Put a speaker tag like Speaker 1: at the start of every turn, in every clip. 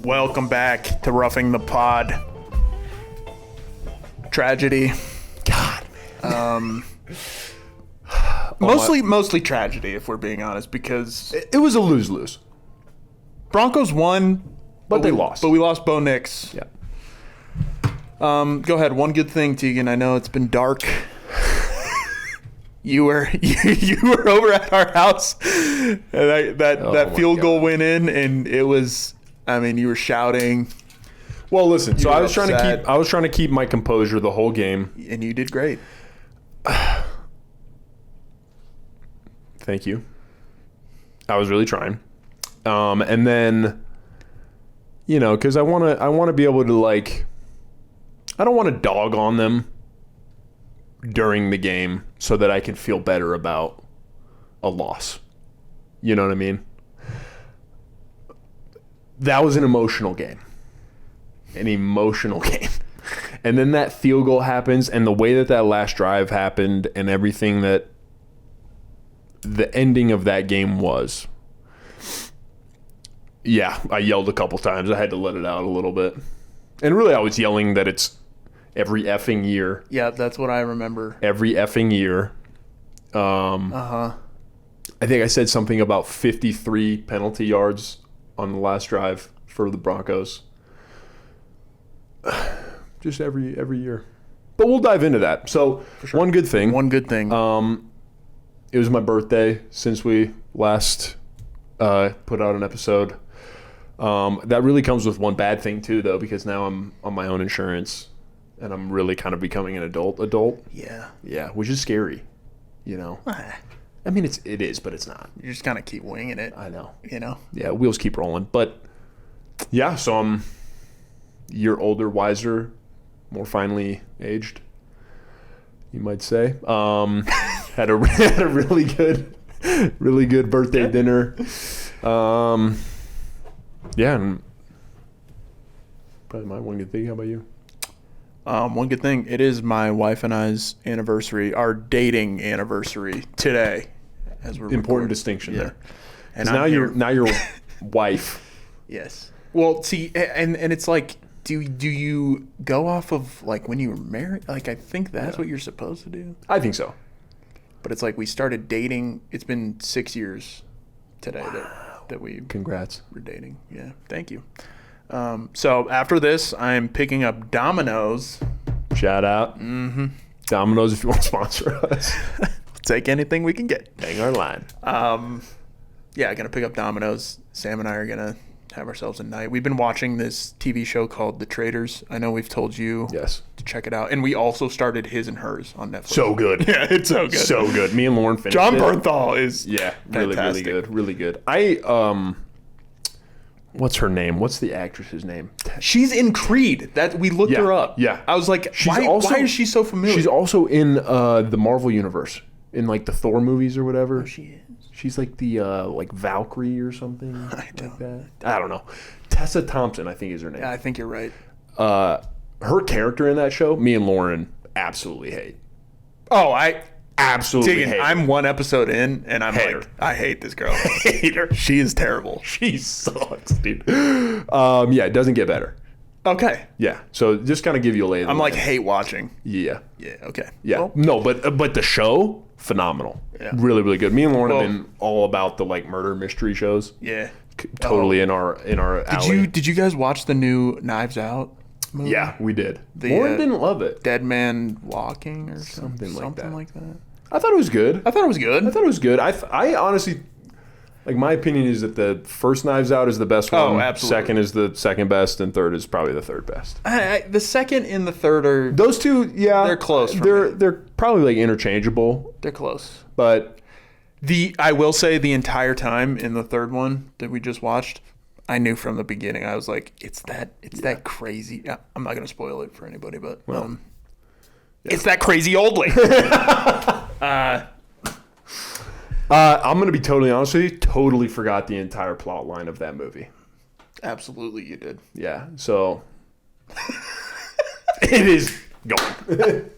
Speaker 1: Welcome back to Roughing the Pod. Tragedy.
Speaker 2: God, man.
Speaker 1: Mostly tragedy, if we're being honest, because
Speaker 2: It was a lose-lose.
Speaker 1: Broncos won,
Speaker 2: But they lost.
Speaker 1: But we lost Bo Nix.
Speaker 2: Yeah.
Speaker 1: Go ahead. One good thing, Tegan. I know it's been dark. You were over at our house, and that field goal went in, and it was. I mean, you were shouting.
Speaker 2: Well, listen. So
Speaker 1: were
Speaker 2: I was
Speaker 1: upset.
Speaker 2: trying to keep my composure the whole game.
Speaker 1: And you did great.
Speaker 2: Thank you. I was really trying. And then, because I want to be able to, like, I don't want to dog on them during the game so that I can feel better about a loss. You know what I mean? That was an emotional game. An emotional game. And then that field goal happens, and the way that last drive happened and everything that the ending of that game was. Yeah, I yelled a couple times. I had to let it out a little bit. And really, I was yelling that it's every effing year.
Speaker 1: Yeah, that's what I remember.
Speaker 2: Every effing year. I think I said something about 53 penalty yards on the last drive for the Broncos. Just every year. But we'll dive into that. So,
Speaker 1: sure.
Speaker 2: One good thing.
Speaker 1: It
Speaker 2: was my birthday since we last put out an episode. That really comes with one bad thing too, though, because now I'm on my own insurance, and I'm really kind of becoming an adult. Yeah, which is scary. I mean, it is, but it's not.
Speaker 1: You just kind of keep winging it.
Speaker 2: I know.
Speaker 1: Yeah,
Speaker 2: wheels keep rolling. But yeah, so I'm a year older, wiser, more finely aged, you might say. Had a really good birthday dinner. Yeah, and probably my one good thing. How about you?
Speaker 1: One good thing. It is my wife and I's anniversary, our dating anniversary today. As we're
Speaker 2: important
Speaker 1: recording.
Speaker 2: distinction there.
Speaker 1: And
Speaker 2: now your wife.
Speaker 1: Yes. Well, see, and it's like, do you go off of like when you were married? Like, I think that's what you're supposed to do.
Speaker 2: I think so.
Speaker 1: But it's like we started dating. It's been 6 years today that we
Speaker 2: Congrats.
Speaker 1: were dating. Yeah, thank you. So after this, I'm picking up Domino's.
Speaker 2: Shout out. Mm-hmm. Domino's, if you want to sponsor us.
Speaker 1: Take anything we can get.
Speaker 2: Hang our line.
Speaker 1: Yeah, gonna pick up Domino's. Sam and I are gonna have ourselves a night. We've been watching this TV show called The Traitors. I know we've told you
Speaker 2: Yes.
Speaker 1: to check it out. And we also started His and Hers on Netflix.
Speaker 2: So good.
Speaker 1: Yeah, it's so good.
Speaker 2: So good. Me and Lauren finished
Speaker 1: John
Speaker 2: it.
Speaker 1: Bernthal is
Speaker 2: really good. Really good. What's her name? What's the actress's name?
Speaker 1: She's in Creed. That we looked her up.
Speaker 2: Yeah.
Speaker 1: I was like, why is she so familiar?
Speaker 2: She's also in the Marvel universe, in like the Thor movies or whatever.
Speaker 1: Oh, she is.
Speaker 2: She's like the like Valkyrie or something.
Speaker 1: I don't
Speaker 2: know. Tessa Thompson, I think, is her name.
Speaker 1: Yeah, I think you're right.
Speaker 2: Her character in that show, me and Lauren absolutely hate.
Speaker 1: Oh, I
Speaker 2: absolutely hate.
Speaker 1: I'm one episode in, and I'm
Speaker 2: hate
Speaker 1: like,
Speaker 2: her.
Speaker 1: I hate this girl.
Speaker 2: Hate her.
Speaker 1: She is terrible.
Speaker 2: She sucks, dude. Yeah, it doesn't get better.
Speaker 1: Okay.
Speaker 2: Yeah, so just kind of give you a lay.
Speaker 1: I'm like hate watching.
Speaker 2: Yeah.
Speaker 1: Yeah. Okay.
Speaker 2: Yeah.
Speaker 1: Well,
Speaker 2: No, but the show, phenomenal.
Speaker 1: Yeah.
Speaker 2: Really, really good. Me and Lauren have been all about the like murder mystery shows.
Speaker 1: yeah.
Speaker 2: Totally in our alley.
Speaker 1: Did you guys watch the new Knives Out movie?
Speaker 2: Yeah, we did.
Speaker 1: The,
Speaker 2: Lauren didn't love it.
Speaker 1: Dead Man Walking or something
Speaker 2: like that.
Speaker 1: like that.
Speaker 2: I thought it was good.
Speaker 1: I thought it was good.
Speaker 2: I honestly, like, my opinion is that the first Knives Out is the best one.
Speaker 1: Oh, absolutely.
Speaker 2: Second is the second best, and third is probably the third best.
Speaker 1: The second and the third are
Speaker 2: Those two, yeah,
Speaker 1: they're close for me.
Speaker 2: They're probably like interchangeable,
Speaker 1: they're close.
Speaker 2: but
Speaker 1: I will say the entire time in the third one that we just watched, I knew from the beginning. I was like, it's that crazy. I'm not gonna spoil it for anybody, but it's that crazy old lady.
Speaker 2: I'm gonna be totally honest with you. Totally forgot the entire plot line of that movie.
Speaker 1: Absolutely, you did.
Speaker 2: Yeah, so it is going.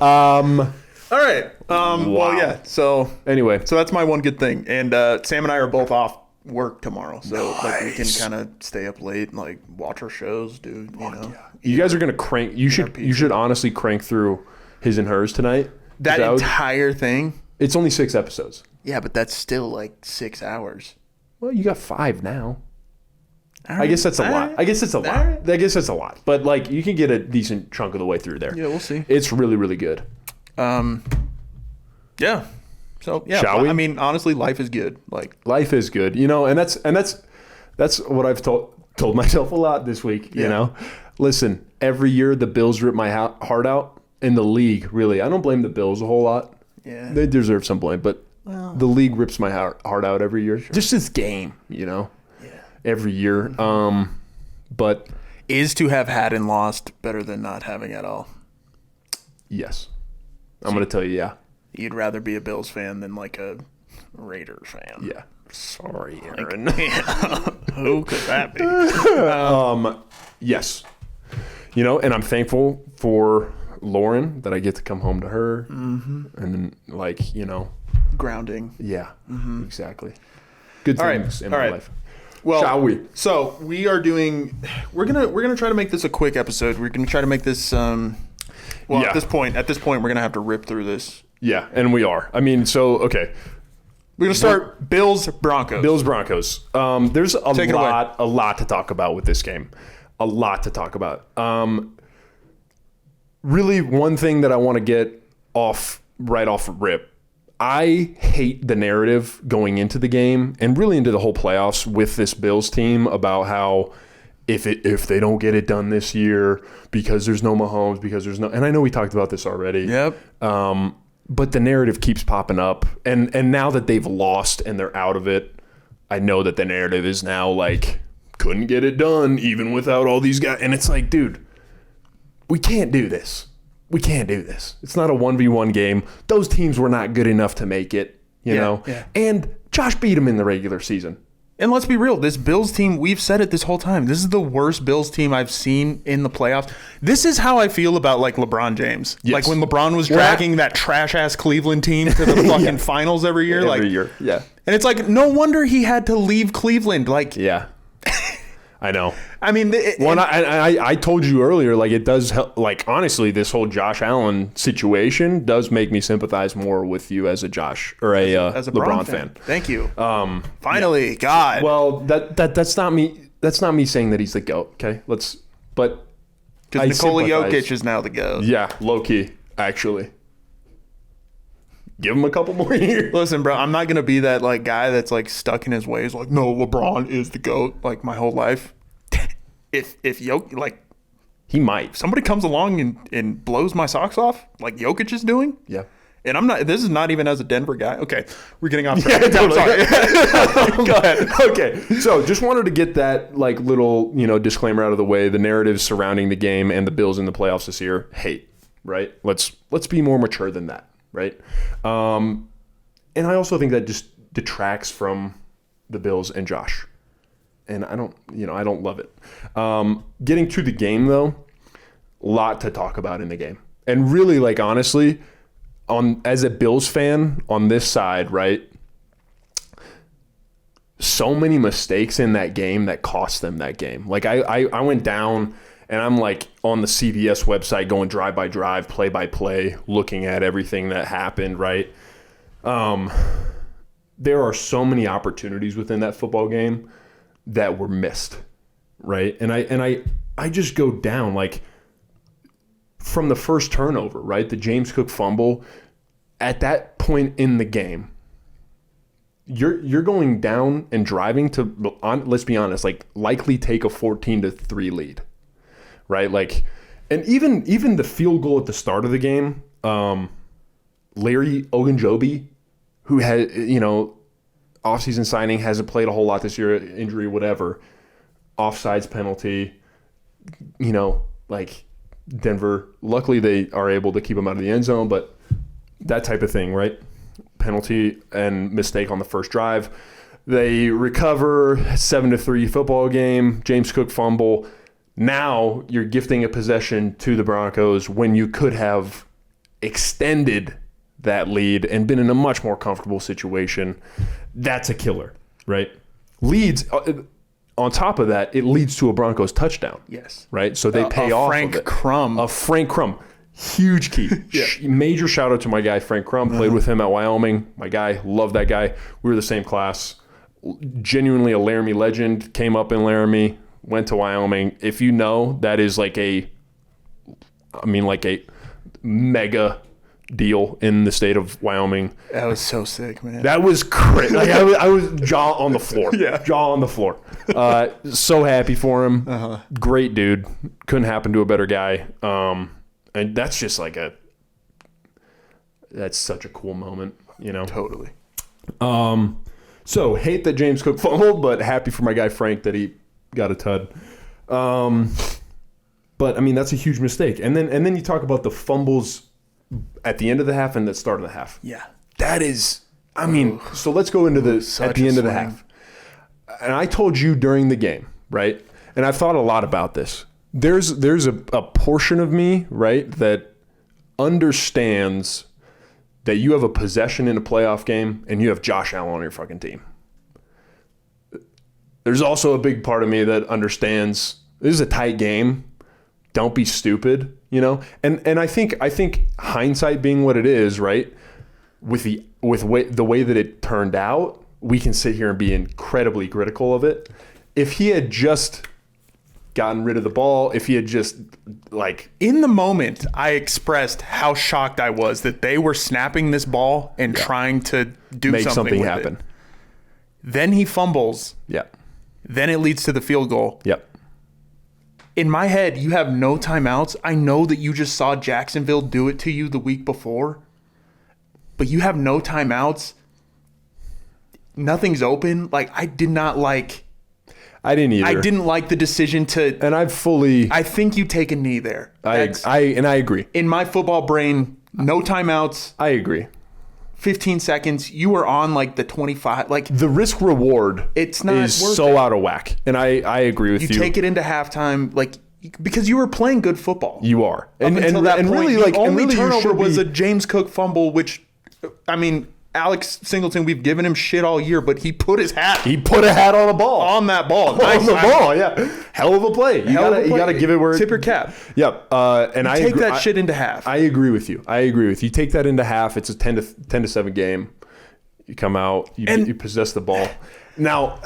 Speaker 1: All right. Well, yeah. So
Speaker 2: Anyway,
Speaker 1: that's my one good thing. And Sam and I are both off work tomorrow, so like we can kind of stay up late and like watch our shows, dude. You know,
Speaker 2: You guys are gonna crank. You should honestly crank through His and Hers tonight.
Speaker 1: That entire thing.
Speaker 2: It's only 6 episodes.
Speaker 1: Yeah, but that's still like 6 hours.
Speaker 2: Well, you got 5 now.
Speaker 1: Right.
Speaker 2: I guess that's a lot.
Speaker 1: Right.
Speaker 2: I guess it's a lot.
Speaker 1: Right.
Speaker 2: I guess that's a lot. But like, you can get a decent chunk of the way through there.
Speaker 1: Yeah, we'll see.
Speaker 2: It's really, really good.
Speaker 1: Yeah. So yeah,
Speaker 2: Shall we?
Speaker 1: I mean, honestly, life is good. Like
Speaker 2: Life is good, you know, and that's what I've told myself a lot this week. You know, listen, every year the Bills rip my heart out in the league. Really, I don't blame the Bills a whole lot.
Speaker 1: Yeah,
Speaker 2: they deserve some blame, but the league rips my heart out every year. Sure. Just this game, you know. Yeah. Every year, but
Speaker 1: is to have had and lost better than not having at all?
Speaker 2: Yes, I'm gonna tell you. Yeah.
Speaker 1: You'd rather be a Bills fan than like a Raiders fan.
Speaker 2: Yeah. Sorry, Aaron.
Speaker 1: Who could that be?
Speaker 2: Yes. You know, and I'm thankful for Lauren that I get to come home to her. Mm-hmm. And like, you know.
Speaker 1: Grounding.
Speaker 2: Yeah, exactly. Good things in my life.
Speaker 1: Well,
Speaker 2: shall we?
Speaker 1: So we're gonna try to make this a quick episode. We're gonna try to make this at this point we're gonna have to rip through this.
Speaker 2: Yeah, and we are. I mean, so okay.
Speaker 1: We're gonna start Bills Broncos.
Speaker 2: There's a lot to talk about with this game. A lot to talk about. Really, one thing that I want to get off rip. I hate the narrative going into the game and really into the whole playoffs with this Bills team about how if they don't get it done this year because there's no Mahomes, and I know we talked about this already.
Speaker 1: Yep.
Speaker 2: But the narrative keeps popping up, and now that they've lost and they're out of it, I know that the narrative is now like couldn't get it done even without all these guys, and it's like, dude, we can't do this. We can't do this. It's not a 1v1 game. Those teams were not good enough to make it, you know? Yeah. And Josh beat them in the regular season.
Speaker 1: And let's be real, this Bills team, we've said it this whole time. This is the worst Bills team I've seen in the playoffs. This is how I feel about like LeBron James. Yes. Like when LeBron was dragging that trash-ass Cleveland team to the fucking finals every year.
Speaker 2: Every year, yeah.
Speaker 1: And it's like, no wonder he had to leave Cleveland. Like,
Speaker 2: yeah. I know.
Speaker 1: I mean,
Speaker 2: I told you earlier, like it does help. Like honestly, this whole Josh Allen situation does make me sympathize more with you as a Josh or as a LeBron fan.
Speaker 1: Thank you. Finally, God.
Speaker 2: Well, that's not me. That's not me saying that he's the GOAT. Okay, because
Speaker 1: Nikola Jokic is now the GOAT.
Speaker 2: Yeah, low key, actually. Give him a couple more years.
Speaker 1: Listen, bro, I'm not gonna be that like guy that's like stuck in his ways. Like, no, LeBron is the GOAT. Like my whole life. if Jokic, like,
Speaker 2: he might.
Speaker 1: If somebody comes along and blows my socks off, like Jokic is doing.
Speaker 2: Yeah.
Speaker 1: And I'm not. This is not even as a Denver guy. Okay, we're getting off track.
Speaker 2: Yeah, totally. Sorry. Go ahead. Okay, so just wanted to get that like little disclaimer out of the way. The narratives surrounding the game and the Bills in the playoffs this year. Hate, right? Let's be more mature than that. Right. And I also think that just detracts from the Bills and Josh. And I don't love it. Getting to the game though, a lot to talk about in the game. And really, like, honestly, as a Bills fan on this side, right? So many mistakes in that game that cost them that game. Like I went down and I'm like on the CBS website going drive by drive, play by play, looking at everything that happened, right? There are so many opportunities within that football game that were missed, right? And I just go down like from the first turnover, right? The James Cook fumble. At that point in the game, you're going down and driving to, let's be honest, like likely take a 14-3 lead. Right, like, and even the field goal at the start of the game, Larry Ogunjobi, who had offseason signing, hasn't played a whole lot this year, injury, whatever, offsides penalty, like Denver. Luckily, they are able to keep him out of the end zone, but that type of thing, right? Penalty and mistake on the first drive. They recover, 7-3 football game. James Cook fumble. Now you're gifting a possession to the Broncos when you could have extended that lead and been in a much more comfortable situation. That's a killer, right? leads. On top of that, it leads to a Broncos touchdown.
Speaker 1: Yes.
Speaker 2: Right? So they pay off
Speaker 1: Frank
Speaker 2: of it.
Speaker 1: Crum.
Speaker 2: A Frank Crum. Huge key.
Speaker 1: Yeah.
Speaker 2: Major shout out to my guy, Frank Crum. Played with him at Wyoming. My guy, love that guy. We were the same class. Genuinely a Laramie legend. Came up in Laramie. Went to Wyoming. If you know, that is like a mega deal in the state of Wyoming.
Speaker 1: That was so sick, man.
Speaker 2: That was crazy. Like I was jaw on the floor.
Speaker 1: Yeah.
Speaker 2: Jaw on the floor. So happy for him. Great dude. Couldn't happen to a better guy. And that's just like that's such a cool moment, you know?
Speaker 1: Totally.
Speaker 2: So hate that James Cook fumbled, but happy for my guy Frank that he got a tud. But I mean, that's a huge mistake. And then you talk about the fumbles at the end of the half and the start of the half.
Speaker 1: Yeah.
Speaker 2: That is, I mean, so let's go into at the end of the half. And I told you during the game, right? And I've thought a lot about this. There's a portion of me, right, that understands that you have a possession in a playoff game and you have Josh Allen on your fucking team. There's also a big part of me that understands this is a tight game. Don't be stupid, you know? And I think hindsight being what it is, right? With the way that it turned out, we can sit here and be incredibly critical of it. If he had just gotten rid of the ball, if he had just
Speaker 1: in the moment, I expressed how shocked I was that they were snapping this ball and trying to make something with happen. It. Then he fumbles.
Speaker 2: Yeah.
Speaker 1: Then it leads to the field goal.
Speaker 2: Yep.
Speaker 1: In my head, you have no timeouts. I know that you just saw Jacksonville do it to you the week before, but you have no timeouts. Nothing's open. I didn't either. I didn't like the decision to. And I think you take a knee there.
Speaker 2: I agree.
Speaker 1: In my football brain, no timeouts.
Speaker 2: I agree.
Speaker 1: 15 seconds. You were on the 25.
Speaker 2: The risk reward.
Speaker 1: It's not
Speaker 2: is so out of whack. And I agree with you.
Speaker 1: You take it into halftime, because you were playing good football.
Speaker 2: You are.
Speaker 1: And until that point, really, the only turnover was a James Cook fumble, which, I mean, Alex Singleton, we've given him shit all year, but he put his hat.
Speaker 2: He put a hat on a ball.
Speaker 1: On that ball.
Speaker 2: On the ball, yeah. Hell of a play. You gotta give it where.
Speaker 1: Tip your cap.
Speaker 2: Yep. And I
Speaker 1: take that shit into half.
Speaker 2: I agree with you. You take that into half. It's a 10-7 game. You come out. You possess the ball. Now.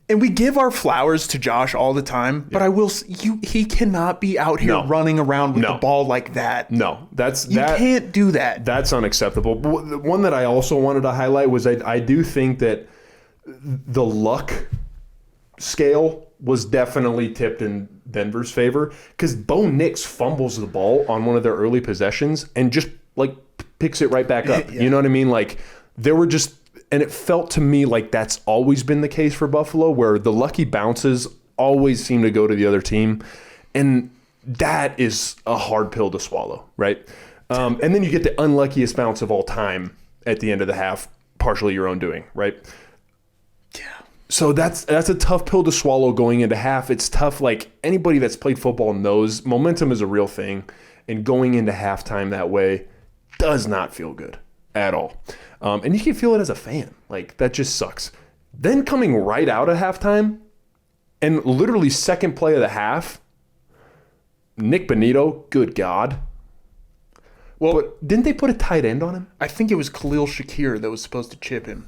Speaker 1: And we give our flowers to Josh all the time, but I will. He cannot be out here running around with the ball like that.
Speaker 2: No, you
Speaker 1: can't do that.
Speaker 2: That's unacceptable. But the one that I also wanted to highlight was I do think that the luck scale was definitely tipped in Denver's favor because Bo Nix fumbles the ball on one of their early possessions and just picks it right back up. Yeah. You know what I mean? There were just. And it felt to me like that's always been the case for Buffalo, where the lucky bounces always seem to go to the other team. And that is a hard pill to swallow, right? And then you get the unluckiest bounce of all time at the end of the half, partially your own doing, right?
Speaker 1: Yeah.
Speaker 2: So that's a tough pill to swallow going into half. It's tough. Anybody that's played football knows momentum is a real thing. And going into halftime that way does not feel good at all. And you can feel it as a fan. That just sucks. Then coming right out of halftime and literally second play of the half, Nick Bonito, good God. Well, but didn't they put a tight end on him?
Speaker 1: I think it was Khalil Shakir that was supposed to chip him.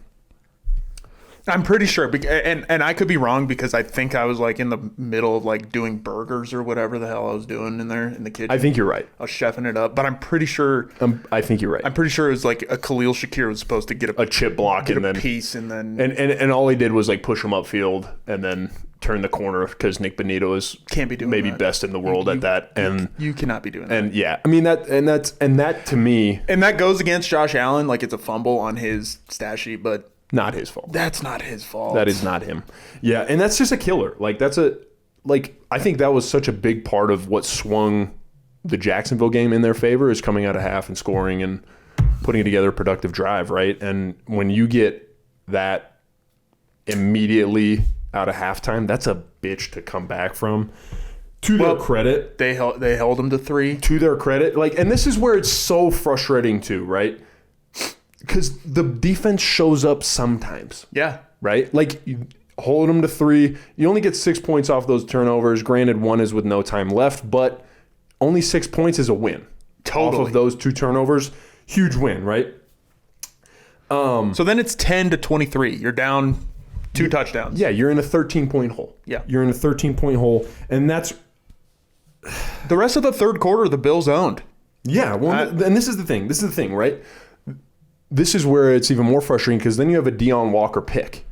Speaker 1: I'm pretty sure, and I could be wrong because I think I was in the middle of doing burgers or whatever the hell I was doing in there in the kitchen.
Speaker 2: I think you're right.
Speaker 1: I was chefing it up, but I'm pretty sure.
Speaker 2: I think you're right.
Speaker 1: I'm pretty sure it was a Khalil Shakir was supposed to get
Speaker 2: a chip block and then
Speaker 1: piece and then
Speaker 2: and all he did was push him upfield and then turn the corner because Nick Bonito
Speaker 1: can't be doing
Speaker 2: maybe
Speaker 1: that.
Speaker 2: Best in the world at that, and
Speaker 1: you cannot be doing that.
Speaker 2: And yeah, I mean that to me,
Speaker 1: and that goes against Josh Allen. It's a fumble on his stat sheet, but.
Speaker 2: Not his fault.
Speaker 1: That's not his fault.
Speaker 2: That is not him. Yeah, and that's just a killer. I think that was such a big part of what swung the Jacksonville game in their favor is coming out of half and scoring and putting together a productive drive, right? And when you get that immediately out of halftime, that's a bitch to come back from. To their credit,
Speaker 1: they held them to 3.
Speaker 2: To their credit, and this is where it's so frustrating too, right? Because the defense shows up sometimes.
Speaker 1: Yeah.
Speaker 2: Right? hold them to 3. You only get 6 points off those turnovers. Granted, 1 is with no time left, but only 6 points is a win.
Speaker 1: Totally.
Speaker 2: Off of those 2 turnovers, huge win, right?
Speaker 1: So then it's 10-23. You're down 2 touchdowns.
Speaker 2: Yeah, you're in a 13-point hole.
Speaker 1: Yeah.
Speaker 2: You're in a 13-point hole, and that's...
Speaker 1: The rest of the third quarter, the Bills owned.
Speaker 2: Yeah, well, and this is the thing, right? This is where it's even more frustrating because then you have a Deion Walker pick.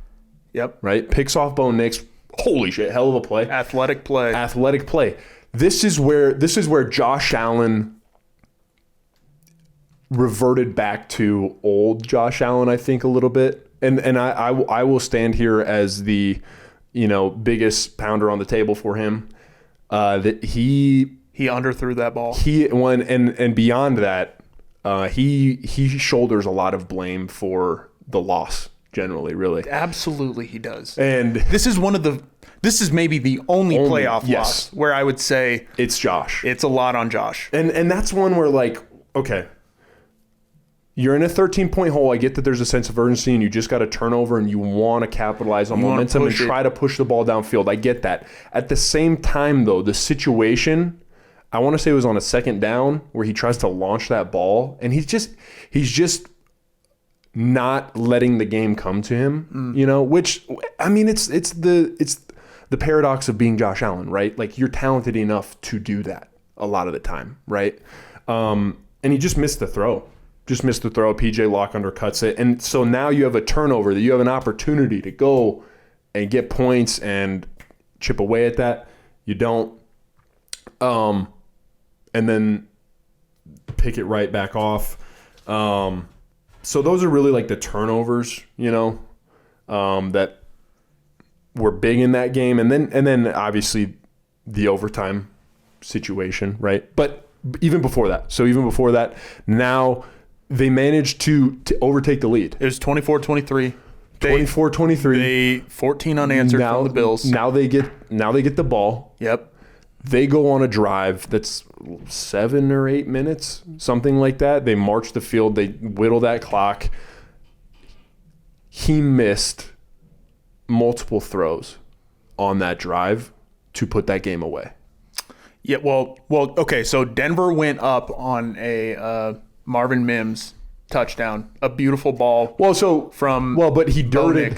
Speaker 1: Yep.
Speaker 2: Right? Picks off Bo Nix. Holy shit, hell of a play.
Speaker 1: Athletic play.
Speaker 2: This is where Josh Allen reverted back to old Josh Allen, I think, a little bit. And I will stand here as the, biggest pounder on the table for him. That he
Speaker 1: underthrew that ball.
Speaker 2: And beyond that, he shoulders a lot of blame for the loss generally, really.
Speaker 1: Absolutely, he does.
Speaker 2: And
Speaker 1: this is maybe the only playoff loss where I would say
Speaker 2: it's Josh.
Speaker 1: It's a lot on Josh.
Speaker 2: And that's one where, like, okay, you're in a 13-point hole. I get that there's a sense of urgency and you just got a turnover and you want to capitalize on momentum and try to push the ball downfield. I get that. At the same time, though, the situation, I want to say it was on a second down where he tries to launch that ball and he's just not letting the game come to him, which, I mean, it's the paradox of being Josh Allen, right? Like, you're talented enough to do that a lot of the time, right? And he just missed the throw. PJ Locke undercuts it. And so now you have a turnover that you have an opportunity to go and get points and chip away at that. You don't. And then pick it right back off. So those are really like the turnovers, that were big in that game. And then obviously the overtime situation, right? But even before that, now they managed to overtake the lead.
Speaker 1: It was 24-23.
Speaker 2: 24-23.
Speaker 1: They 14 unanswered from the Bills.
Speaker 2: Now they get the ball.
Speaker 1: Yep.
Speaker 2: They go on a drive that's 7 or 8 minutes, something like that. They march the field. They whittle that clock. He missed multiple throws on that drive to put that game away.
Speaker 1: Yeah, well, okay, so Denver went up on a Marvin Mims touchdown, a beautiful ball.
Speaker 2: But he dirted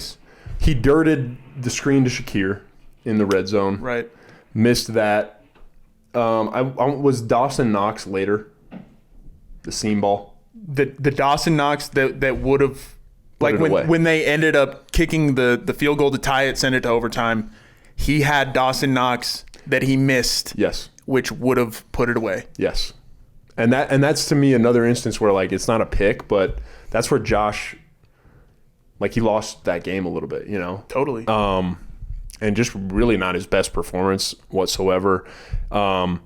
Speaker 2: the screen to Shakir in the red zone.
Speaker 1: Right.
Speaker 2: Missed that. I was Dawson Knox later. The seam ball.
Speaker 1: The Dawson Knox that would have, like when they ended up kicking the field goal to tie it, send it to overtime, he had Dawson Knox that he missed.
Speaker 2: Yes.
Speaker 1: Which would have put it away.
Speaker 2: Yes. And that's to me another instance where, like, it's not a pick, but that's where Josh, like, he lost that game a little bit,
Speaker 1: Totally.
Speaker 2: And just really not his best performance whatsoever. That's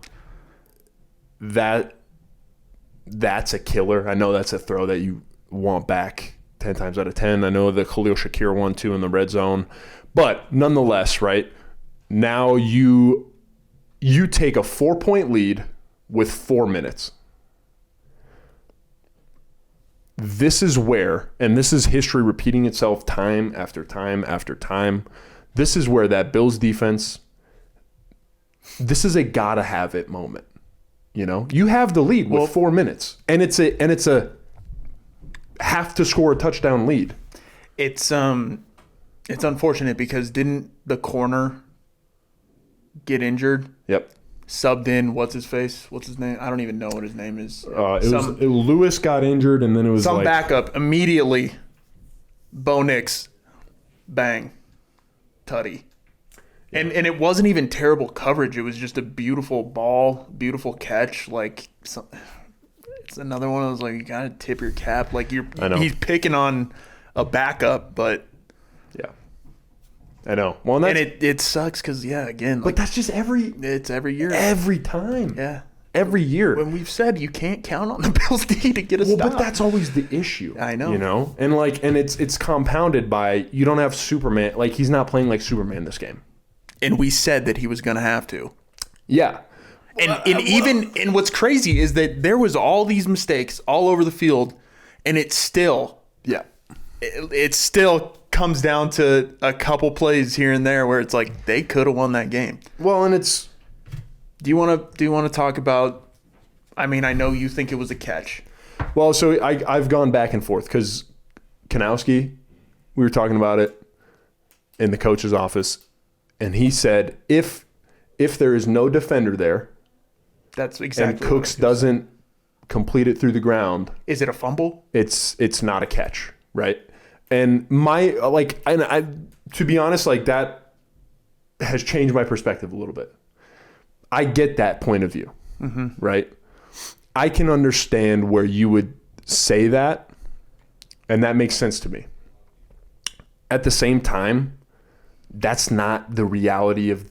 Speaker 2: a killer. I know that's a throw that you want back 10 times out of 10. I know the Khalil Shakir one too in the red zone. But nonetheless, right, now you take a 4-point lead with 4 minutes. This is where, and this is history repeating itself time after time after time, this is where that Bills defense, this is a gotta have it moment. You have the lead with 4 minutes, and it's a have to score a touchdown lead.
Speaker 1: It's unfortunate because didn't the corner get injured?
Speaker 2: Yep.
Speaker 1: Subbed in, what's his name? I don't even know what his name is.
Speaker 2: Lewis got injured, and then it was
Speaker 1: some backup immediately. Bo Nix, bang, tutty. Yeah. And it wasn't even terrible coverage. It was just a beautiful ball, beautiful catch. Like, it's another one of those, like, you gotta tip your cap. Like, he's picking on a backup, but
Speaker 2: yeah. I know. Well,
Speaker 1: and it sucks because, again.
Speaker 2: But that's just
Speaker 1: it's every year.
Speaker 2: Every time.
Speaker 1: Yeah.
Speaker 2: Every year.
Speaker 1: When we've said you can't count on the Bills D to get a stop.
Speaker 2: But that's always the issue.
Speaker 1: I know.
Speaker 2: And it's compounded by you don't have Superman. Like, he's not playing like Superman this game.
Speaker 1: And we said that he was going to have to.
Speaker 2: Yeah.
Speaker 1: And what's crazy is that there was all these mistakes all over the field, and it's still.
Speaker 2: Yeah.
Speaker 1: it still comes down to a couple plays here and there where it's like they could have won that game.
Speaker 2: Well, and it's.
Speaker 1: Do you want to talk about? I mean, I know you think it was a catch.
Speaker 2: Well, so I've gone back and forth because Kanowski, we were talking about it in the coach's office, and he said if there is no defender there,
Speaker 1: that's exactly.
Speaker 2: And Cooks doesn't complete it through the ground.
Speaker 1: Is it a fumble?
Speaker 2: It's not a catch, right? And to be honest, like that has changed my perspective a little bit. I get that point of view, right? I can understand where you would say that, and that makes sense to me. At the same time, that's not the reality of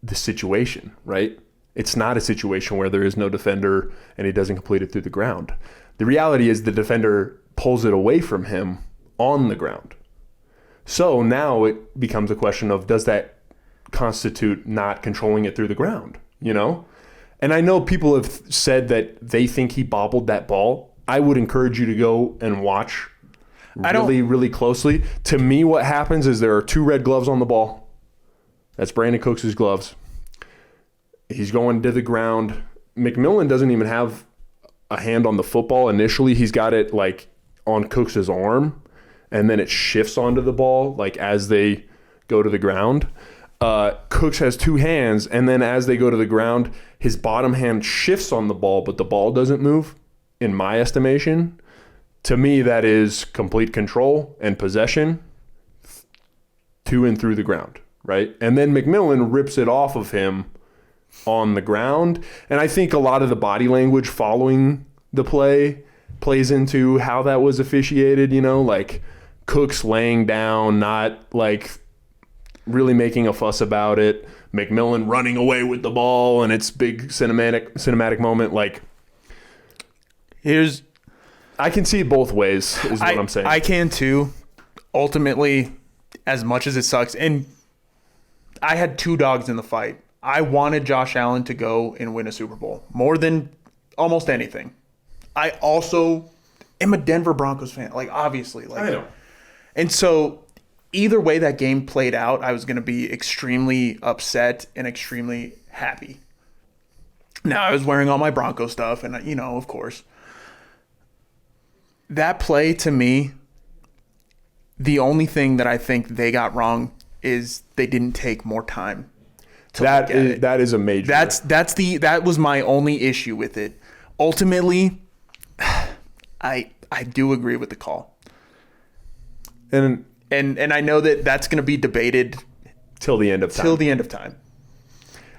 Speaker 2: the situation, right? It's not a situation where there is no defender and he doesn't complete it through the ground. The reality is the defender pulls it away from him on the ground. So now it becomes a question of, does that constitute not controlling it through the ground, you know? And I know people have said that they think he bobbled that ball. I would encourage you to go and watch really closely. To me, what happens is there are 2 red gloves on the ball. That's Brandon Cooks' gloves. He's going to the ground. McMillan doesn't even have a hand on the football initially. He's got it like on Cooks' arm, and then it shifts onto the ball like as they go to the ground. Cooks has 2 hands, and then as they go to the ground, his bottom hand shifts on the ball, but the ball doesn't move, in my estimation. To me, that is complete control and possession to and through the ground, right? And then McMillan rips it off of him on the ground. And I think a lot of the body language following the play plays into how that was officiated, you know, like Cooks laying down, not like really making a fuss about it. McMillan running away with the ball and it's big cinematic moment. Like, I can see it both ways is what I'm saying.
Speaker 1: I can too. Ultimately, as much as it sucks, and I had 2 dogs in the fight. I wanted Josh Allen to go and win a Super Bowl more than almost anything. I also am a Denver Broncos fan, like obviously. Like,
Speaker 2: I know.
Speaker 1: And so either way that game played out, I was going to be extremely upset and extremely happy. Now, I was wearing all my Bronco stuff, and, you know, of course. That play, to me, the only thing that I think they got wrong is they didn't take more time.
Speaker 2: That is a major.
Speaker 1: That was my only issue with it. Ultimately, I do agree with the call. And I know that that's going to be debated
Speaker 2: till the end of time.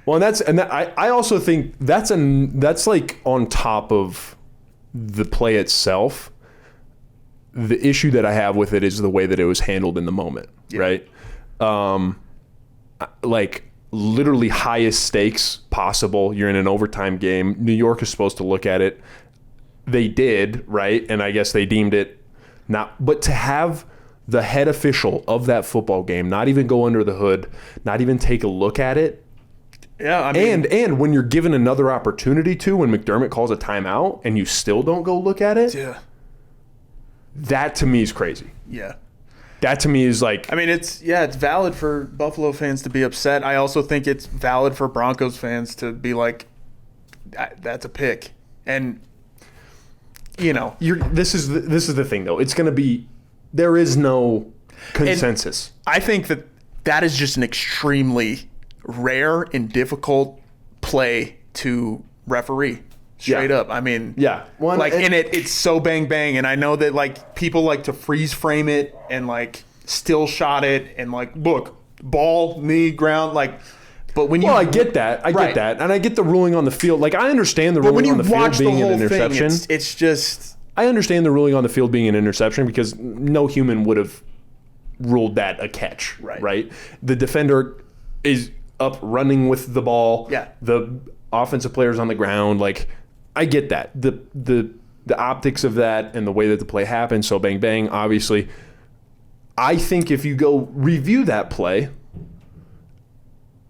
Speaker 2: Well, I also think that's like on top of the play itself. The issue that I have with it is the way that it was handled in the moment, right? Like literally highest stakes possible. You're in an overtime game. New York is supposed to look at it. They did, right? And I guess they deemed it not. But to have the head official of that football game not even go under the hood, not even take a look at it.
Speaker 1: Yeah, I mean,
Speaker 2: and when you're given another opportunity to, when McDermott calls a timeout and you still don't go look at it.
Speaker 1: Yeah.
Speaker 2: That to me is crazy.
Speaker 1: Yeah.
Speaker 2: That to me is like...
Speaker 1: I mean, it's valid for Buffalo fans to be upset. I also think it's valid for Broncos fans to be like, that's a pick. And, you know...
Speaker 2: This is the thing, though. It's going to be... There is no consensus.
Speaker 1: And I think that is just an extremely rare and difficult play to referee. Straight up. I mean, and it's so bang bang, and I know that like people like to freeze frame it and like still shot it and like look, ball, knee, ground, like. But when
Speaker 2: I get that, get that, and I get the ruling on the field. Like I understand the ruling on the field being an interception.
Speaker 1: It's just
Speaker 2: I understand the ruling on the field being an interception because no human would have ruled that a catch. Right. The defender is up running with the ball.
Speaker 1: Yeah.
Speaker 2: The offensive player's on the ground. Like. I get that. The optics of that and the way that the play happened, so bang bang, obviously. I think if you go review that play,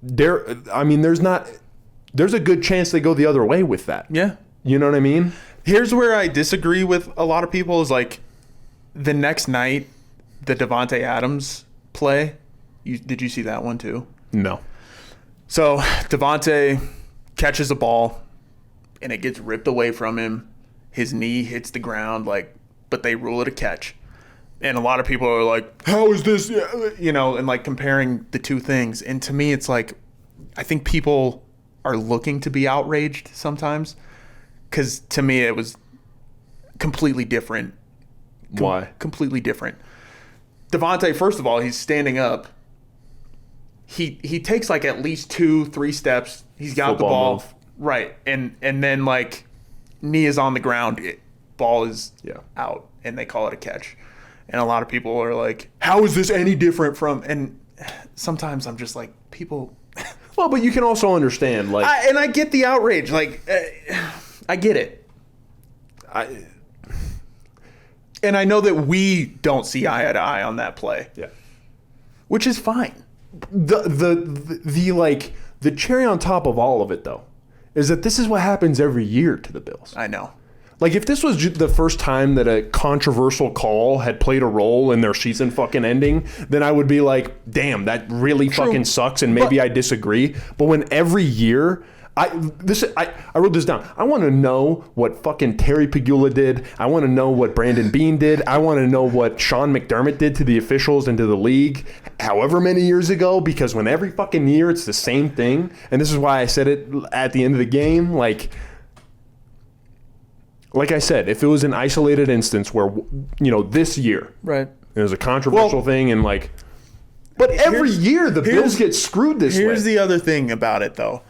Speaker 2: there's a good chance they go the other way with that.
Speaker 1: Yeah.
Speaker 2: You know what I mean?
Speaker 1: Here's where I disagree with a lot of people is like the next night the Devontae Adams play. Did you see that one too?
Speaker 2: No.
Speaker 1: So Devontae catches a ball, and it gets ripped away from him. His knee hits the ground, but they rule it a catch. And a lot of people are like, how is this? And like comparing the two things. And to me, it's like, I think people are looking to be outraged sometimes. Because to me, it was completely different.
Speaker 2: Why?
Speaker 1: Completely different. Devontae, first of all, he's standing up. He takes like at least 2-3 steps. He's got
Speaker 2: Football
Speaker 1: the ball.
Speaker 2: move.
Speaker 1: Right. And then like knee is on the ground. Ball is out. And they call it a catch. And a lot of people are like, how is this any different from... And sometimes I'm just like, people...
Speaker 2: Well, but you can also understand, like...
Speaker 1: I get the outrage. Like, I get it. And I know that we don't see eye to eye on that play.
Speaker 2: Yeah.
Speaker 1: Which is fine.
Speaker 2: The cherry on top of all of it, though, is that this is what happens every year to the Bills.
Speaker 1: I know.
Speaker 2: Like, if this was the first time that a controversial call had played a role in their season fucking ending, then I would be like, damn, that really fucking sucks, and maybe I disagree. But when every year... I wrote this down. I want to know what fucking Terry Pegula did. I want to know what Brandon Beane did. I want to know what Sean McDermott did to the officials and to the league however many years ago, because when every fucking year it's the same thing, and this is why I said it at the end of the game, like I said, if it was an isolated instance where, this year,
Speaker 1: right,
Speaker 2: it was a controversial thing and like, but every year the Bills get screwed this way.
Speaker 1: Here's the other thing about it, though.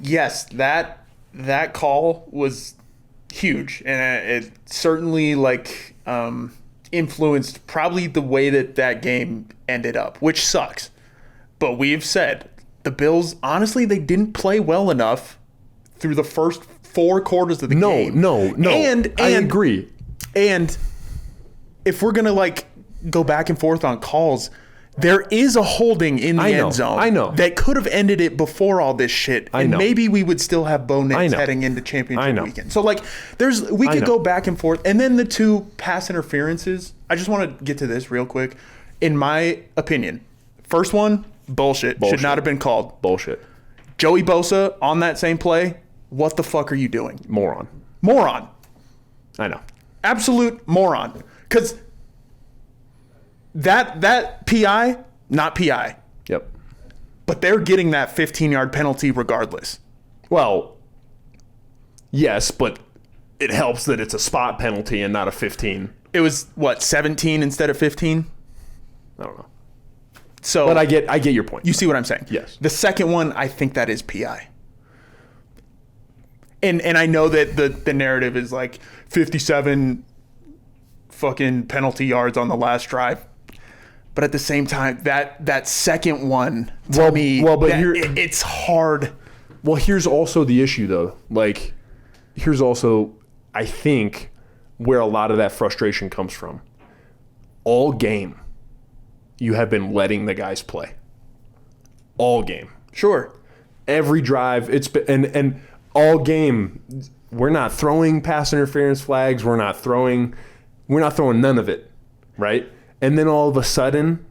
Speaker 1: Yes, that call was huge, and it certainly influenced probably the way that game ended up, which sucks. But we've said the Bills, honestly, they didn't play well enough through the first 4 quarters of the game.
Speaker 2: No. And I agree.
Speaker 1: And if we're gonna go back and forth on calls, there is a holding in the end zone.
Speaker 2: I know.
Speaker 1: That could have ended it before all this shit. And maybe we would still have Bo Nix heading into championship weekend. So we could go back and forth. And then the 2 pass interferences. I just want to get to this real quick. In my opinion, first one, bullshit. Should not have been called.
Speaker 2: Bullshit.
Speaker 1: Joey Bosa on that same play. What the fuck are you doing?
Speaker 2: Moron.
Speaker 1: I
Speaker 2: know.
Speaker 1: Absolute moron. Because that PI, not PI.
Speaker 2: Yep.
Speaker 1: But they're getting that 15-yard penalty regardless.
Speaker 2: Well, yes, but it helps that it's a spot penalty and not a 15.
Speaker 1: It was, 17 instead of 15?
Speaker 2: I don't know.
Speaker 1: So,
Speaker 2: but I get your point.
Speaker 1: You see what I'm saying?
Speaker 2: Yes.
Speaker 1: The second one, I think that is PI. And I know that the narrative is 57 fucking penalty yards on the last drive. But at the same time, that second one, to me, it's hard.
Speaker 2: Well, here's also the issue, though. Here's also, I think, where a lot of that frustration comes from. All game, you have been letting the guys play. All game.
Speaker 1: Sure.
Speaker 2: Every drive, it's been, and all game, we're not throwing pass interference flags. We're not throwing none of it, right? And then all of a sudden,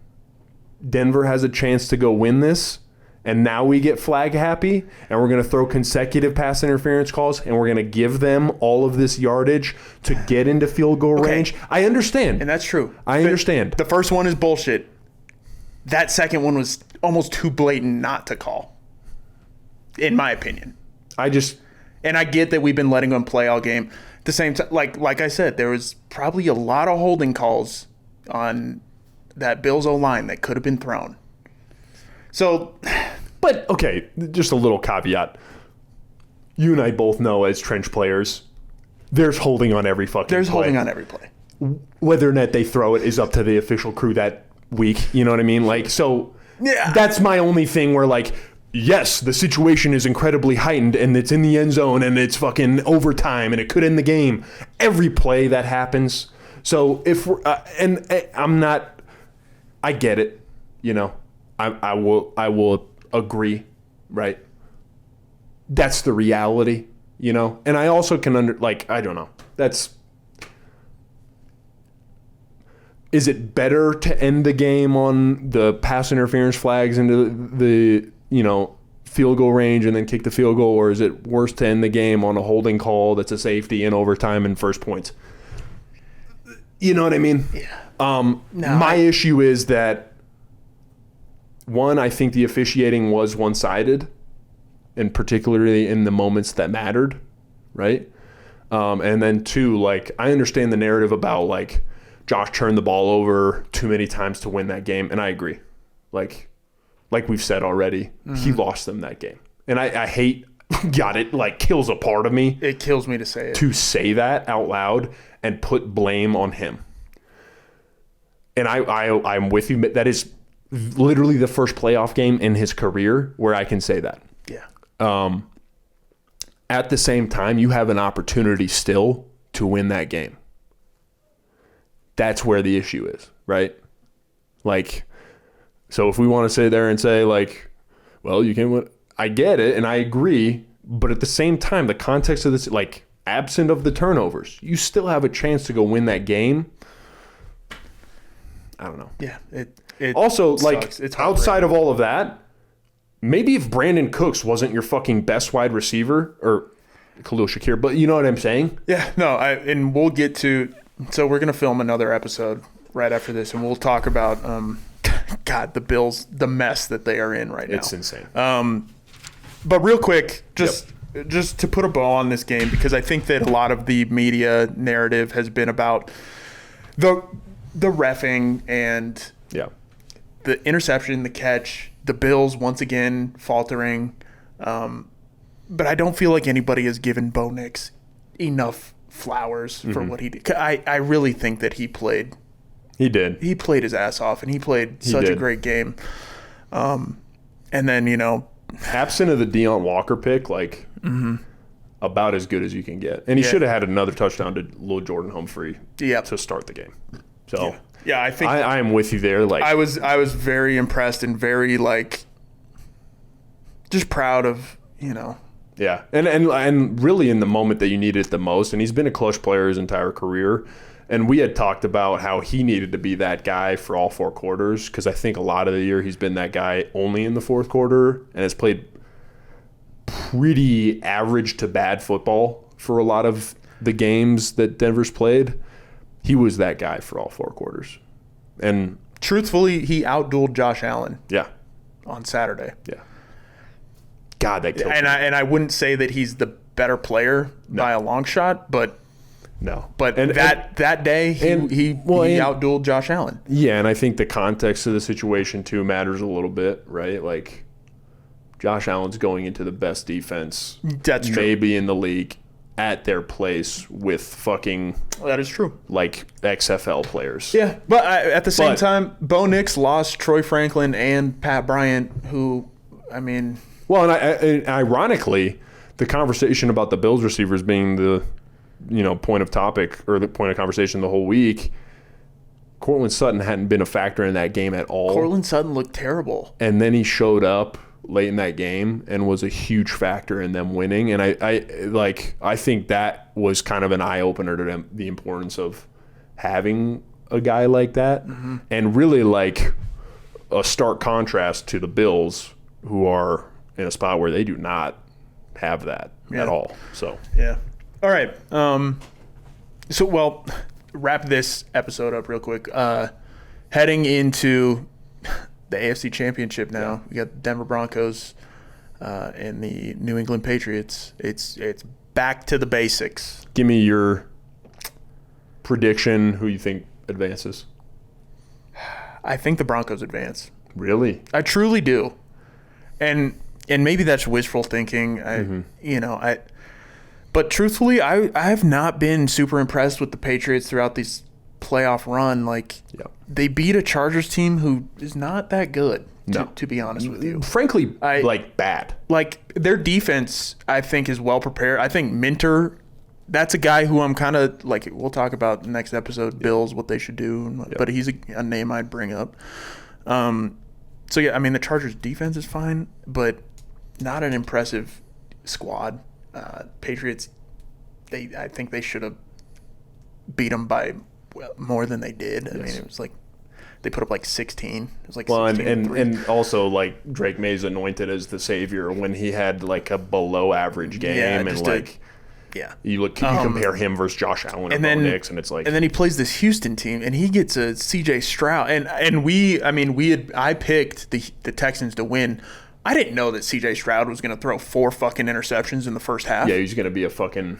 Speaker 2: Denver has a chance to go win this, and now we get flag happy, and we're going to throw consecutive pass interference calls, and we're going to give them all of this yardage to get into field goal range. I understand.
Speaker 1: And that's true.
Speaker 2: I understand.
Speaker 1: The first one is bullshit. That second one was almost too blatant not to call, in my opinion. And I get that we've been letting them play all game. At the same time, like I said, there was probably a lot of holding calls on that Bills O-line that could have been thrown. So,
Speaker 2: but okay, just a little caveat. You and I both know as trench players, there's holding on every fucking play.
Speaker 1: There's holding on every play.
Speaker 2: Whether or not they throw it is up to the official crew that week. You know what I mean?
Speaker 1: Yeah.
Speaker 2: That's my only thing where yes, the situation is incredibly heightened and it's in the end zone and it's fucking overtime and it could end the game. Every play that happens. So if we're, I get it, I will agree, right? That's the reality, and I also can I don't know. is it better to end the game on the pass interference flags into the field goal range and then kick the field goal, or is it worse to end the game on a holding call that's a safety in overtime and first points? You know what I mean?
Speaker 1: Yeah.
Speaker 2: My issue is that, one, I think the officiating was one-sided, and particularly in the moments that mattered, right? And then two, like, I understand the narrative about, like, Josh turned the ball over too many times to win that game, and I agree. Like we've said already, he lost them that game. And I hate, God, it, like, kills a part of me.
Speaker 1: It kills me to say it.
Speaker 2: To say that out loud and put blame on him. And I'm with you. That is literally the first playoff game in his career where I can say that.
Speaker 1: Yeah.
Speaker 2: At the same time, you have an opportunity still to win that game. That's where the issue is, right? Like, so if we want to sit there and say, like, well, you can win, I get it, and I agree, but at the same time, the context of this, like, absent of the turnovers, you still have a chance to go win that game. I don't know.
Speaker 1: Yeah. It
Speaker 2: also,
Speaker 1: sucks.
Speaker 2: like,
Speaker 1: It's
Speaker 2: outside of all of that, maybe if Brandon Cooks wasn't your fucking best wide receiver, or Khalil Shakir, but you know what I'm saying?
Speaker 1: Yeah, no, and we'll get to, so we're going to film another episode right after this, and we'll talk about, God, the Bills, the mess that they are in right now.
Speaker 2: It's insane.
Speaker 1: But real quick, just to put a bow on this game, because I think that a lot of the media narrative has been about the reffing and the interception, the catch, the Bills once again faltering. But I don't feel like anybody has given Bo Nix enough flowers for what he did. I really think that he played.
Speaker 2: He did.
Speaker 1: He played his ass off, and he played such a great game. And then,
Speaker 2: absent of the Deion Walker pick, like, about as good as you can get. And he should have had another touchdown to Lil Jordan Humphrey to start the game. So
Speaker 1: yeah, I think
Speaker 2: I am with you there. Like,
Speaker 1: I was very impressed and very, like, just proud of,
Speaker 2: Yeah, and really in the moment that you needed it the most, and he's been a clutch player his entire career, and we had talked about how he needed to be that guy for all four quarters, because I think a lot of the year he's been that guy only in the fourth quarter, and has played pretty average to bad football for a lot of the games that Denver's played. He was that guy for all four quarters. And
Speaker 1: truthfully, he outdueled Josh Allen.
Speaker 2: Yeah.
Speaker 1: On Saturday.
Speaker 2: Yeah. God, that killed me.
Speaker 1: And I wouldn't say that he's the better player by a long shot, but that day he outdueled Josh Allen.
Speaker 2: Yeah, and I think the context of the situation too matters a little bit, right? Like, Josh Allen's going into the best defense maybe in the league at their place with fucking
Speaker 1: that is true, like,
Speaker 2: XFL players.
Speaker 1: Yeah, but at the same time, Bo Nix lost Troy Franklin and Pat Bryant, who, I mean.
Speaker 2: Well, and ironically, the conversation about the Bills receivers being the, point of topic or the point of conversation the whole week, Courtland Sutton hadn't been a factor in that game at all.
Speaker 1: Courtland Sutton looked terrible.
Speaker 2: And then he showed up late in that game and was a huge factor in them winning. And I think that was kind of an eye-opener to them, the importance of having a guy like that. Mm-hmm. And really, like, a stark contrast to the Bills, who are in a spot where they do not have that at all. So
Speaker 1: yeah. All right. Wrap this episode up real quick. Heading into the AFC Championship now, we got the Denver Broncos and the New England Patriots. It's back to the basics.
Speaker 2: Give me your prediction. Who you think advances?
Speaker 1: I think the Broncos advance.
Speaker 2: Really?
Speaker 1: I truly do. And maybe that's wishful thinking. But truthfully, I have not been super impressed with the Patriots throughout this playoff run. Like, they beat a Chargers team who is not that good, to be honest with you.
Speaker 2: Frankly, bad.
Speaker 1: Like, their defense, I think, is well prepared. I think Minter, that's a guy who I'm kind of, like, we'll talk about the next episode, Bills, what they should do. But he's a name I'd bring up. So, yeah, I mean, the Chargers' defense is fine, but not an impressive squad. Patriots, I think they should have beat them by more than they did. I mean, it was like they put up like 16. It was like
Speaker 2: well,
Speaker 1: 16
Speaker 2: and also like Drake May's anointed as the savior when he had like a below average game, and like you compare him versus Josh Allen and Bo Nix, and it's like,
Speaker 1: and then he plays this Houston team and he gets a CJ Stroud, and I picked the Texans to win. I didn't know that CJ Stroud was going to throw 4 fucking interceptions in the first half.
Speaker 2: Yeah, he's going to be a fucking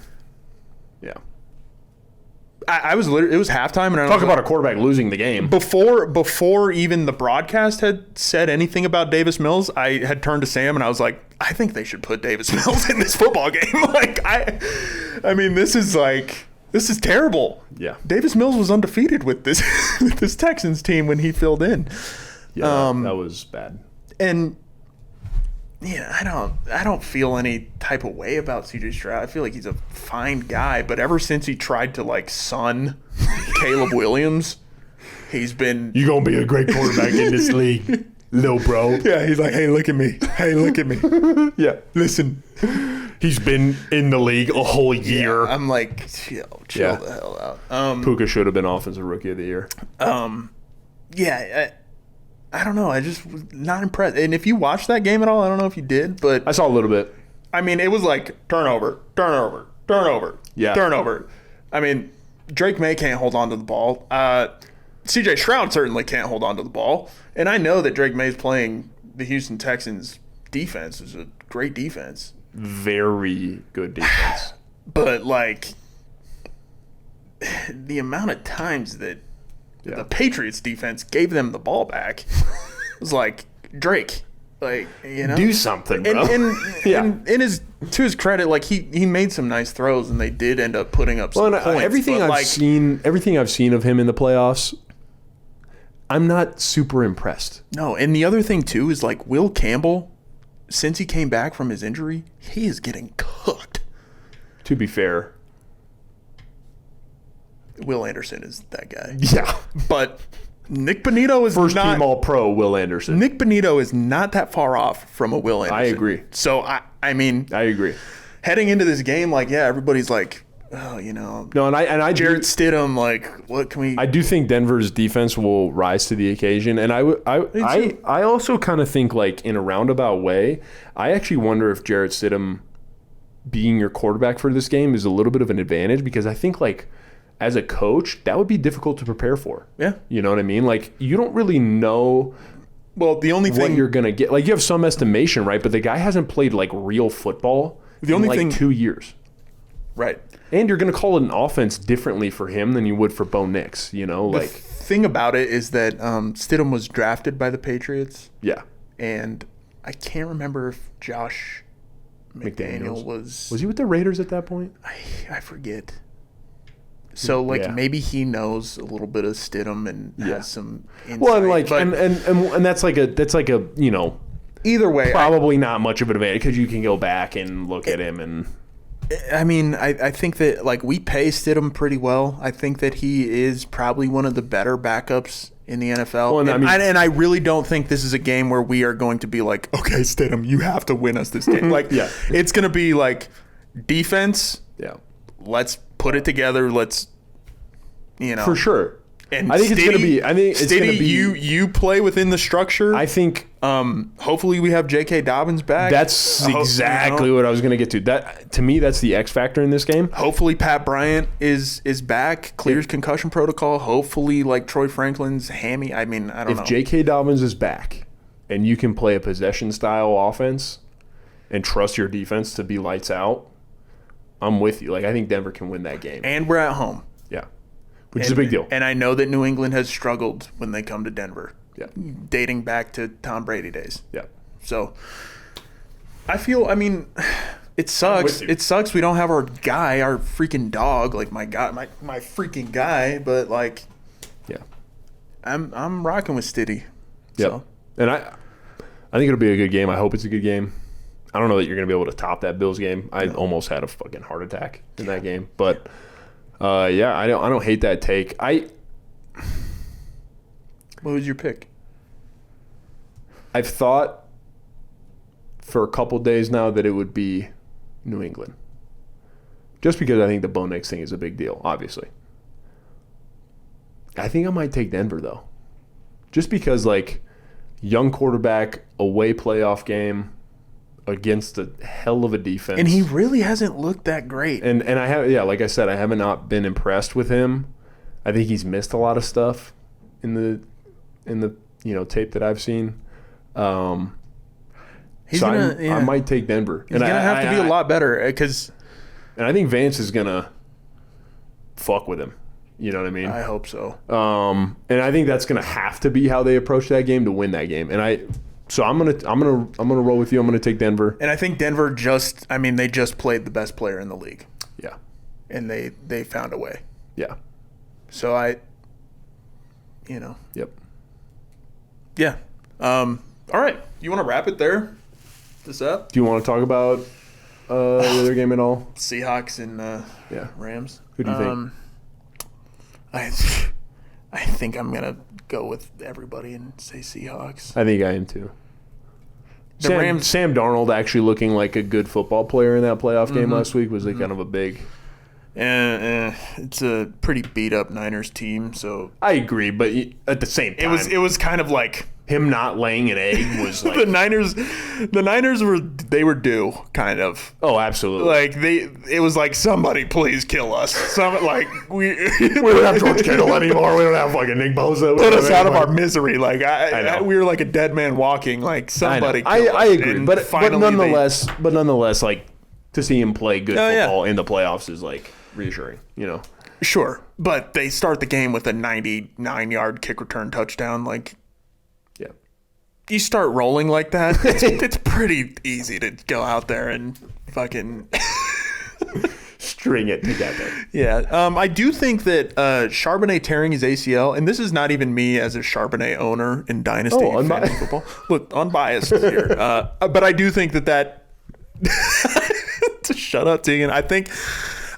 Speaker 1: I was literally, it was halftime, and I
Speaker 2: talk about a quarterback losing the game.
Speaker 1: Before even the broadcast had said anything about Davis Mills, I had turned to Sam and I was like, I think they should put Davis Mills in this football game. Like I mean, this is terrible.
Speaker 2: Yeah,
Speaker 1: Davis Mills was undefeated with this Texans team when he filled in.
Speaker 2: Yeah, that was bad.
Speaker 1: And I don't feel any type of way about CJ Stroud. I feel like he's a fine guy, but ever since he tried to like son Caleb Williams, he's been,
Speaker 2: you gonna be a great quarterback in this league, little bro.
Speaker 1: Yeah, he's like, hey, look at me. Yeah, listen.
Speaker 2: He's been in the league a whole year.
Speaker 1: Yeah, I'm like, chill the hell out.
Speaker 2: Puka should have been offensive rookie of the year.
Speaker 1: I don't know. I just was not impressed. And if you watched that game at all, I don't know if you did, but
Speaker 2: I saw a little bit.
Speaker 1: I mean, it was like turnover. Yeah. Turnover. I mean, Drake May can't hold on to the ball. CJ Stroud certainly can't hold on to the ball. And I know that Drake May's playing the Houston Texans defense. Is a great defense.
Speaker 2: Very good defense.
Speaker 1: But like the amount of times that the Patriots defense gave them the ball back, it was like, Drake, like,
Speaker 2: do something, bro.
Speaker 1: And to his credit, like he made some nice throws, and they did end up putting up some points.
Speaker 2: Everything I've seen of him in the playoffs, I'm not super impressed.
Speaker 1: No, and the other thing too is like Will Campbell, since he came back from his injury, he is getting cooked.
Speaker 2: To be fair,
Speaker 1: Will Anderson is that guy.
Speaker 2: Yeah.
Speaker 1: But Nick Bonito is
Speaker 2: first team All-Pro Will Anderson.
Speaker 1: Nick Bonito is not that far off from a Will Anderson.
Speaker 2: I agree.
Speaker 1: So, I mean...
Speaker 2: I agree.
Speaker 1: Heading into this game, like, everybody's like, oh,
Speaker 2: No, and I
Speaker 1: Jarrett Stidham, like, what can we...
Speaker 2: I do think Denver's defense will rise to the occasion. And I also kind of think, like, in a roundabout way, I actually wonder if Jarrett Stidham being your quarterback for this game is a little bit of an advantage, because I think, like, as a coach, that would be difficult to prepare for.
Speaker 1: Yeah.
Speaker 2: You know what I mean? Like, you don't really know
Speaker 1: the only thing
Speaker 2: you're going to get. Like, you have some estimation, right? But the guy hasn't played, like, real football in 2 years.
Speaker 1: Right.
Speaker 2: And you're going to call it an offense differently for him than you would for Bo Nix,
Speaker 1: The thing about it is that Stidham was drafted by the Patriots.
Speaker 2: Yeah.
Speaker 1: And I can't remember if Josh McDaniels was...
Speaker 2: Was he with the Raiders at that point?
Speaker 1: I forget. So maybe he knows a little bit of Stidham and has some insight.
Speaker 2: Well, and that's like a
Speaker 1: either way,
Speaker 2: probably not much of an advantage, because you can go back and look at him. And
Speaker 1: I mean, I think that like we pay Stidham pretty well. I think that he is probably one of the better backups in the NFL. Well, and I really don't think this is a game where we are going to be like, okay, Stidham, you have to win us this game. Like, it's going to be like defense.
Speaker 2: Yeah.
Speaker 1: Let's put it together. Let's,
Speaker 2: for sure.
Speaker 1: And
Speaker 2: I think it's gonna be.
Speaker 1: You play within the structure.
Speaker 2: I think.
Speaker 1: Hopefully, we have J.K. Dobbins back.
Speaker 2: That's exactly what I was gonna get to. That, to me, that's the X factor in this game.
Speaker 1: Hopefully, Pat Bryant is back, clears concussion protocol. Hopefully, like Troy Franklin's hammy. I mean, I don't know.
Speaker 2: If J.K. Dobbins is back, and you can play a possession style offense, and trust your defense to be lights out, I'm with you. Like, I think Denver can win that game.
Speaker 1: And we're at home.
Speaker 2: Yeah. Which is a big deal.
Speaker 1: And I know that New England has struggled when they come to Denver.
Speaker 2: Yeah.
Speaker 1: Dating back to Tom Brady days.
Speaker 2: Yeah.
Speaker 1: So, I it sucks. It sucks we don't have our guy, our freaking dog, like my freaking guy, but like,
Speaker 2: yeah.
Speaker 1: I'm rocking with Stiddy.
Speaker 2: Yeah.
Speaker 1: So.
Speaker 2: And I think it'll be a good game. I hope it's a good game. I don't know that you're going to be able to top that Bills game. I almost had a fucking heart attack in that game. But, I don't hate that take. What
Speaker 1: was your pick?
Speaker 2: I've thought for a couple days now that it would be New England. Just because I think the Bo Nix thing is a big deal, obviously. I think I might take Denver though, just because like young quarterback, away playoff game against a hell of a defense,
Speaker 1: And he really hasn't looked that great.
Speaker 2: and I have like I said, I haven't not been impressed with him. I think he's missed a lot of stuff in the tape that I've seen. I might take Denver.
Speaker 1: He's gonna have to be a lot better because.
Speaker 2: And I think Vance is gonna fuck with him. You know what I mean?
Speaker 1: I hope so.
Speaker 2: And I think that's gonna have to be how they approach that game to win that game. And I'm gonna roll with you. I'm gonna take Denver.
Speaker 1: And I think Denver they just played the best player in the league.
Speaker 2: Yeah.
Speaker 1: And they found a way.
Speaker 2: Yeah.
Speaker 1: So
Speaker 2: Yep.
Speaker 1: Yeah. All right. You want to wrap it there? This up?
Speaker 2: Do you want to talk about the other game at all?
Speaker 1: Seahawks and Rams.
Speaker 2: Who do you think?
Speaker 1: I think I'm gonna go with everybody and say Seahawks.
Speaker 2: I think I am too.
Speaker 1: Rams.
Speaker 2: Sam Darnold actually looking like a good football player in that playoff game last week was kind of a big.
Speaker 1: It's a pretty beat up Niners team, so
Speaker 2: I agree, but at the same time,
Speaker 1: it was kind of like
Speaker 2: him not laying an egg was like
Speaker 1: the Niners were due, kind of.
Speaker 2: Oh, absolutely.
Speaker 1: Like it was like, somebody please kill us. We
Speaker 2: don't have George Kittle anymore. We don't have fucking Nick Bosa.
Speaker 1: Put us out of our misery. Like we were like a dead man walking. Like somebody.
Speaker 2: I agree, but nonetheless, like to see him play good football in the playoffs is like reassuring.
Speaker 1: Sure, but they start the game with a 99-yard kick return touchdown. Like. You start rolling like that, it's pretty easy to go out there and fucking
Speaker 2: string it together.
Speaker 1: Yeah. I do think that Charbonnet tearing his ACL, and this is not even me as a Charbonnet owner in Dynasty fantasy football. Look, unbiased here. But I do think that shut up, Tegan. I think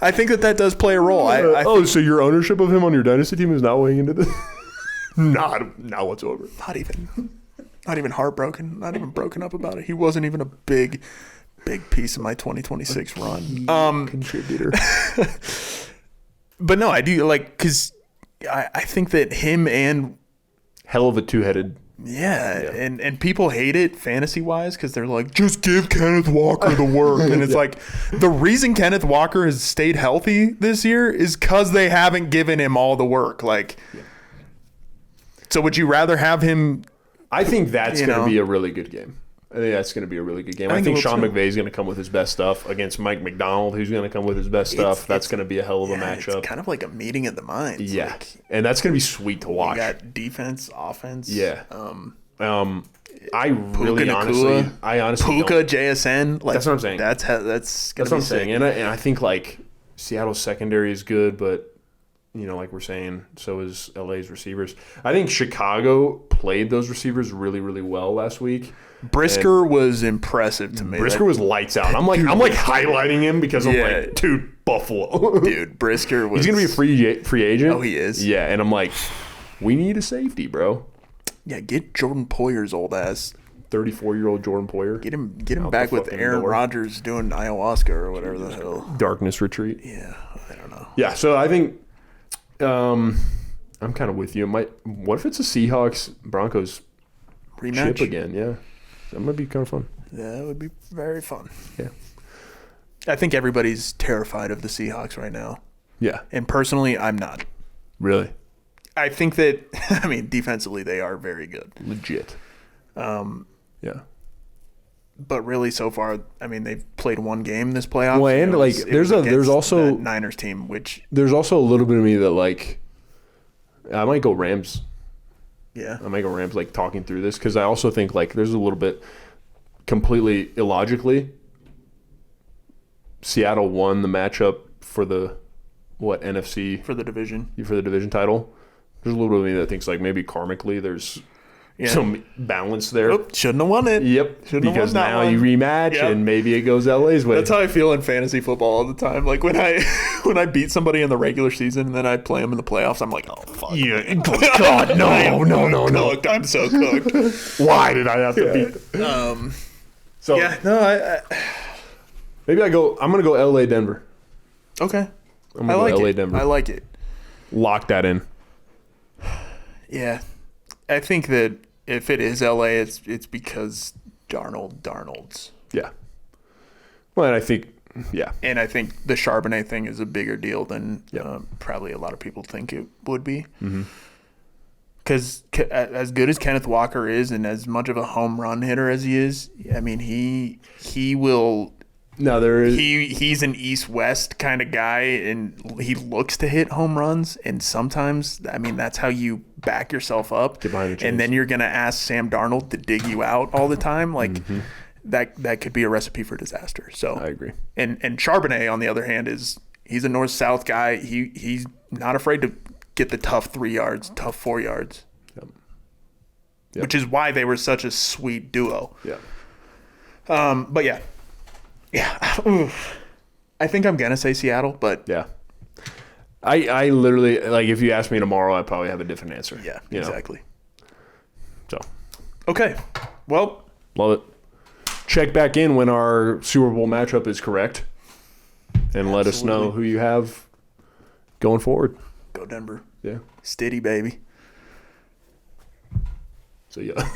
Speaker 1: that does play a role.
Speaker 2: So your ownership of him on your Dynasty team is not weighing into this? Not whatsoever.
Speaker 1: Not even heartbroken. Not even broken up about it. He wasn't even a big piece of my 2026 run.
Speaker 2: Contributor.
Speaker 1: But no, I do because I think that him and
Speaker 2: hell of a two-headed.
Speaker 1: Yeah. And people hate it fantasy wise because they're like, just give Kenneth Walker the work, and it's like the reason Kenneth Walker has stayed healthy this year is because they haven't given him all the work. So would you rather have him?
Speaker 2: I think that's going to be a really good game. I think Sean McVay is going to come with his best stuff against Mike McDonald, who's going to come with his best stuff. That's going to be a hell of a matchup.
Speaker 1: It's kind of like a meeting of the minds.
Speaker 2: Yeah, and that's going to be sweet to watch.
Speaker 1: You got defense, offense.
Speaker 2: Yeah. I honestly
Speaker 1: Puka, JSN.
Speaker 2: That's what I'm saying.
Speaker 1: That's what
Speaker 2: I'm saying. And I think like Seattle's secondary is good, but like we're saying, so is LA's receivers. I think Chicago played those receivers really, really well last week.
Speaker 1: Brisker was impressive to me.
Speaker 2: Brisker was lights out. I'm like highlighting him because I'm like, dude, Buffalo.
Speaker 1: Dude, Brisker was.
Speaker 2: He's gonna be a free agent.
Speaker 1: Oh, he is.
Speaker 2: Yeah, and I'm like, we need a safety, bro.
Speaker 1: Yeah, get Jordan Poyer's old ass.
Speaker 2: 34-year-old Jordan Poyer.
Speaker 1: Get him back with Aaron Rodgers doing ayahuasca or whatever the hell.
Speaker 2: Darkness retreat.
Speaker 1: Yeah, I don't know.
Speaker 2: Yeah, so I think. I'm kind of with you. What if it's a Seahawks Broncos
Speaker 1: rematch
Speaker 2: chip again? Yeah, that might be kind of fun.
Speaker 1: That would be very fun.
Speaker 2: Yeah,
Speaker 1: I think everybody's terrified of the Seahawks right now.
Speaker 2: Yeah,
Speaker 1: and personally, I'm not.
Speaker 2: Really?
Speaker 1: I think that defensively they are very good,
Speaker 2: legit. Yeah.
Speaker 1: But really, so far, they've played one game this playoff.
Speaker 2: Well, and there's also
Speaker 1: that Niners team, which
Speaker 2: there's also a little bit of me that I might go Rams.
Speaker 1: Yeah,
Speaker 2: I might go Rams. Talking through this because I also think there's a little bit completely illogically. Seattle won the matchup for the NFC
Speaker 1: for the division
Speaker 2: title. There's a little bit of me that thinks maybe karmically there's. Yeah. Some balance there.
Speaker 1: Shouldn't have won it.
Speaker 2: Yep. Because now you rematch and maybe it goes LA's way.
Speaker 1: That's how I feel in fantasy football all the time. Like when I beat somebody in the regular season and then I play them in the playoffs, I'm like, oh fuck.
Speaker 2: Yeah. God, no.
Speaker 1: I'm so cooked.
Speaker 2: Why did I have to beat them? Maybe I'm gonna go LA Denver.
Speaker 1: Okay.
Speaker 2: I'm gonna go LA Denver.
Speaker 1: I like it.
Speaker 2: Lock that in.
Speaker 1: Yeah. I think that if it is LA, it's because Darnold's.
Speaker 2: Yeah. Well, and I think, yeah.
Speaker 1: And I think the Charbonnet thing is a bigger deal than
Speaker 2: Yep.
Speaker 1: probably a lot of people think it would be.
Speaker 2: Mm-hmm.
Speaker 1: Because as good as Kenneth Walker is, and as much of a home run hitter as he is, I mean, he will.
Speaker 2: No, there is.
Speaker 1: He's an east-west kind of guy, and he looks to hit home runs. And sometimes, I mean, that's how you back yourself up.
Speaker 2: Get behind the chains.
Speaker 1: And then you're gonna ask Sam Darnold to dig you out all the time, like that could be a recipe for disaster. So
Speaker 2: I agree.
Speaker 1: And Charbonnet, on the other hand, he's a north-south guy. He's not afraid to get the tough 3 yards, tough 4 yards.
Speaker 2: Yep.
Speaker 1: Which is why they were such a sweet duo.
Speaker 2: Yeah.
Speaker 1: But yeah. Oof. I think I'm gonna say Seattle, but
Speaker 2: Yeah. I literally, like, if you ask me tomorrow, I'd probably have a different answer.
Speaker 1: yeah,
Speaker 2: you know?
Speaker 1: exactly.
Speaker 2: So,
Speaker 1: Okay. Well,
Speaker 2: love it. Check back in when our Super Bowl matchup is correct, and let us know
Speaker 1: Absolutely.
Speaker 2: who you have going forward.
Speaker 1: go Denver.
Speaker 2: Yeah.
Speaker 1: Stiddy, baby.
Speaker 2: So yeah.